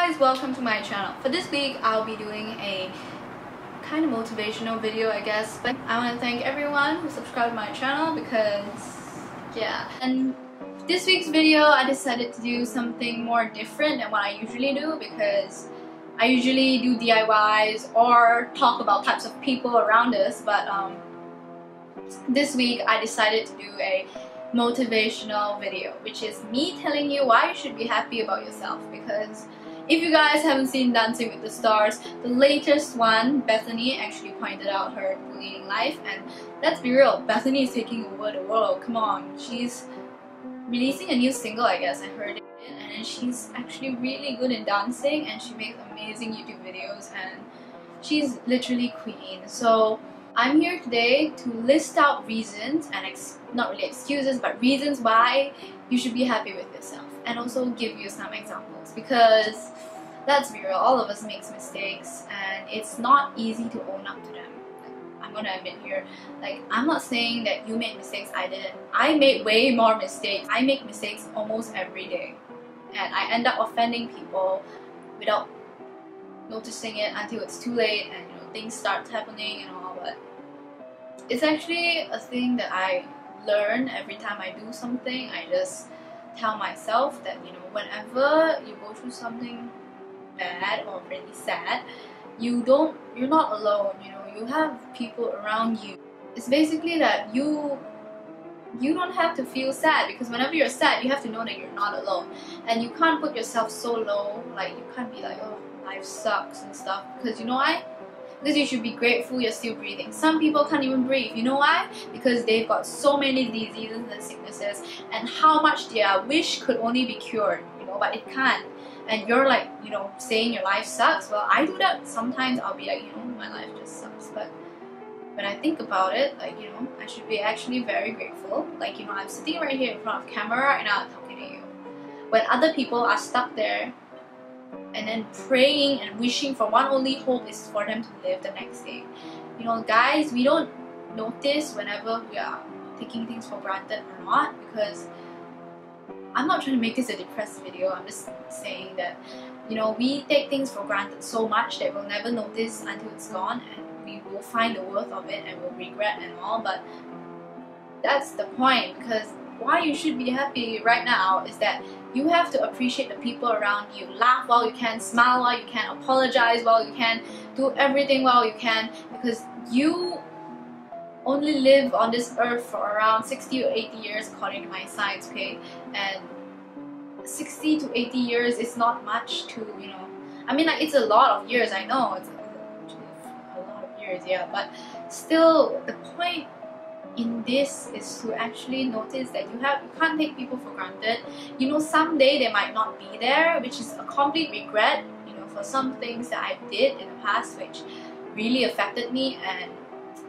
guys, welcome to my channel. For this week, I'll be doing a kind of motivational video, I guess. But I want to thank everyone who subscribed to my channel because, yeah. And this week's video, I decided to do something more different than what I usually do because I usually do DIYs or talk about types of people around us. But this week, I decided to do a motivational video, which is me telling you why you should be happy about yourself. Because if you guys haven't seen Dancing with the Stars, the latest one, Bethany actually pointed out her bullying life, and let's be real, Bethany is taking over the world. Come on, she's releasing a new single, I guess. I heard it, and then she's actually really good in dancing, and she makes amazing YouTube videos, and she's literally queen. So I'm here today to list out reasons and not really excuses, but reasons why you should be happy with yourself, and also give you some examples, because let's be real, all of us make mistakes and it's not easy to own up to them. I'm gonna admit here, like, I'm not saying that you made mistakes, I didn't. I made way more mistakes. I make mistakes almost every day, and I end up offending people without noticing it until it's too late, and things start happening and all. But it's actually a thing that I learn every time I do something. I just tell myself that whenever you go through something bad or really sad, you're not alone. You have people around you. It's basically that you don't have to feel sad, because whenever you're sad, you have to know that you're not alone, and you can't put yourself so low. Like, you can't be like, oh, life sucks and stuff, because you know why? Because you should be grateful you're still breathing. Some people can't even breathe. You know why? Because they've got so many diseases and sicknesses, and how much their wish could only be cured, but it can't. And you're like, saying your life sucks. Well, I do that sometimes. I'll be like, my life just sucks. But when I think about it, like, I should be actually very grateful. Like, I'm sitting right here in front of camera right now talking to you. When other people are stuck there and then praying and wishing for one only hope is for them to live the next day. Guys, we don't notice whenever we are taking things for granted or not, because I'm not trying to make this a depressed video. I'm just saying that we take things for granted so much that we'll never notice until it's gone, and we will find the worth of it and we'll regret and all. But that's the point, because why you should be happy right now is that you have to appreciate the people around you. Laugh while you can, smile while you can, apologize while you can, do everything while you can, because you only live on this earth for around 60 or 80 years according to my science, okay? And 60 to 80 years is not much to, I mean, like, it's a lot of years, I know, it's a lot of years, yeah, but still, the point in this is to actually notice that you can't take people for granted. Someday they might not be there, which is a complete regret, for some things that I did in the past which really affected me. And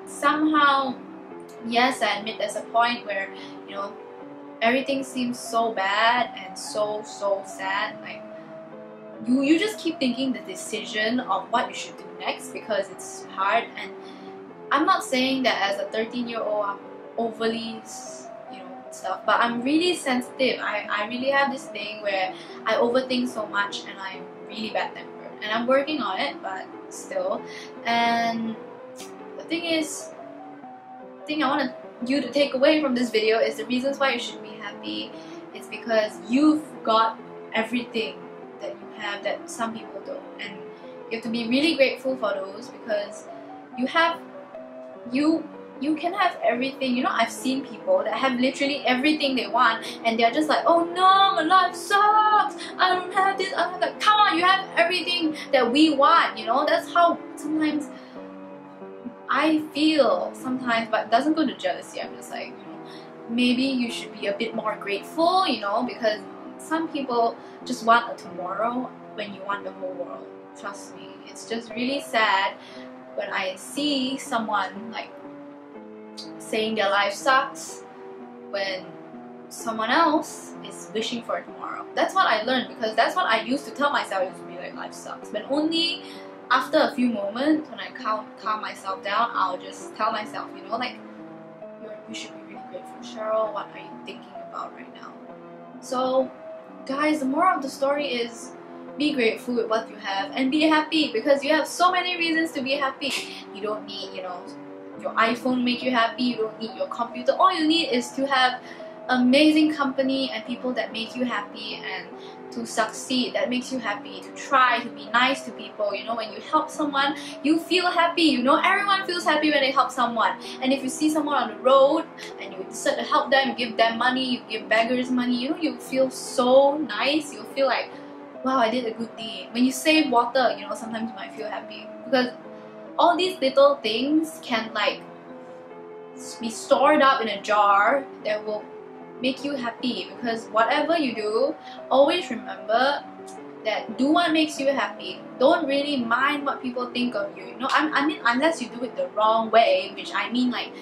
somehow, yes, I admit there's a point where everything seems so bad and so sad. Like, you just keep thinking the decision of what you should do next because it's hard. And I'm not saying that as a 13-year-old I'm overly stuff, but I'm really sensitive. I really have this thing where I overthink so much, and I'm really bad-tempered, and I'm working on it, but still. And the thing I want you to take away from this video is the reasons why you should be happy. It's because you've got everything that you have that some people don't, and you have to be really grateful for those, because you can have everything. I've seen people that have literally everything they want, and they're just like, oh no, my life sucks, I don't have this, I don't have that. Come on, you have everything that we want. That's how sometimes I feel sometimes, but it doesn't go to jealousy. I'm just like, maybe you should be a bit more grateful, because some people just want a tomorrow when you want the whole world. Trust me, it's just really sad when I see someone like saying their life sucks when someone else is wishing for tomorrow. That's what I learned, because that's what I used to tell myself. It used to be like, life sucks, but only after a few moments when I calm myself down, I'll just tell myself, like, you should be really grateful, Cheryl. What are you thinking about right now? So guys, the moral of the story is be grateful with what you have and be happy, because you have so many reasons to be happy. You don't need, you know, your iPhone make you happy, you don't need your computer. All you need is to have amazing company and people that make you happy, and to succeed that makes you happy, to try to be nice to people. You know, when you help someone, you feel happy. You know, everyone feels happy when they help someone. And if you see someone on the road and you decide to help them, you give them money, you give beggars money, you know, you feel so nice. You feel like, wow, I did a good deed. When you save water, you know, sometimes you might feel happy, because all these little things can like be stored up in a jar that will make you happy. Because whatever you do, always remember that do what makes you happy. Don't really mind what people think of you. You know, I mean, unless you do it the wrong way, which I mean, like,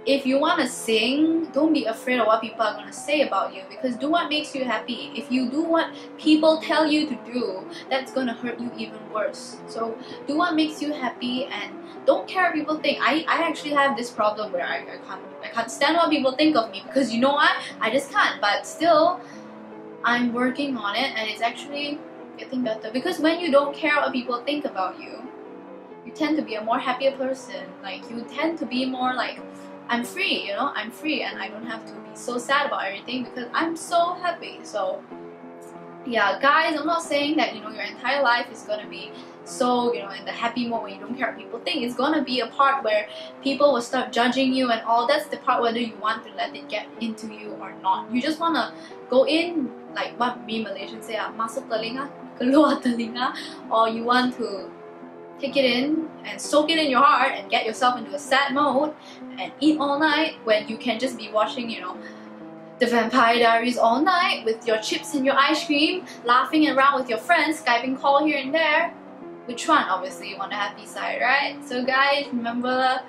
if you want to sing, don't be afraid of what people are going to say about you, because do what makes you happy. If you do what people tell you to do, that's going to hurt you even worse. So do what makes you happy and don't care what people think. I actually have this problem where I can't stand what people think of me, because you know what? I just can't. But still, I'm working on it, and it's actually getting better. Because when you don't care what people think about you, you tend to be a more happier person. Like, you tend to be more like, I'm free, you know, I'm free and I don't have to be so sad about everything because I'm so happy. So yeah, guys, I'm not saying that, you know, your entire life is gonna be so, you know, in the happy mode where you don't care what people think. It's gonna be a part where people will start judging you and all. That's the part whether you want to let it get into you or not. You just wanna go in, like what we Malaysians say, masuk telinga, keluar telinga, or you want to take it in and soak it in your heart and get yourself into a sad mode and eat all night, when you can just be watching, you know, The Vampire Diaries all night with your chips and your ice cream, laughing around with your friends, Skyping call here and there. Which one? Obviously you want the happy side, right? So guys, remember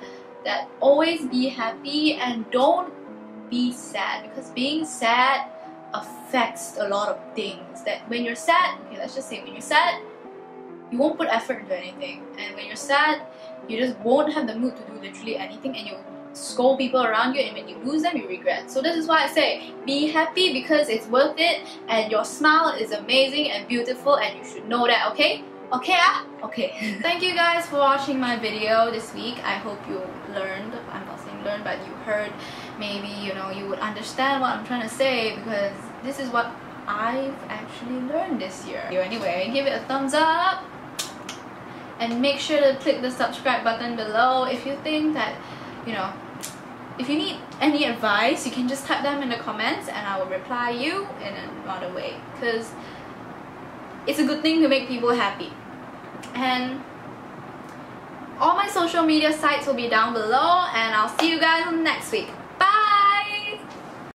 that always be happy and don't be sad, because being sad affects a lot of things. That when you're sad, okay, let's just say when you're sad, you won't put effort into anything, and when you're sad, you just won't have the mood to do literally anything, and you scold people around you, and when you lose them, you regret. So this is why I say be happy, because it's worth it, and your smile is amazing and beautiful, and you should know that. Okay? Okay? Okay. Thank you guys for watching my video this week. I hope you learned. I'm not saying learned, but you heard. Maybe, you know, you would understand what I'm trying to say, because this is what I've actually learned this year. Anyway, give it a thumbs up. And make sure to click the subscribe button below. If you think that, you know, if you need any advice, you can just type them in the comments and I will reply you in another way. Because it's a good thing to make people happy. And all my social media sites will be down below, and I'll see you guys next week. Bye!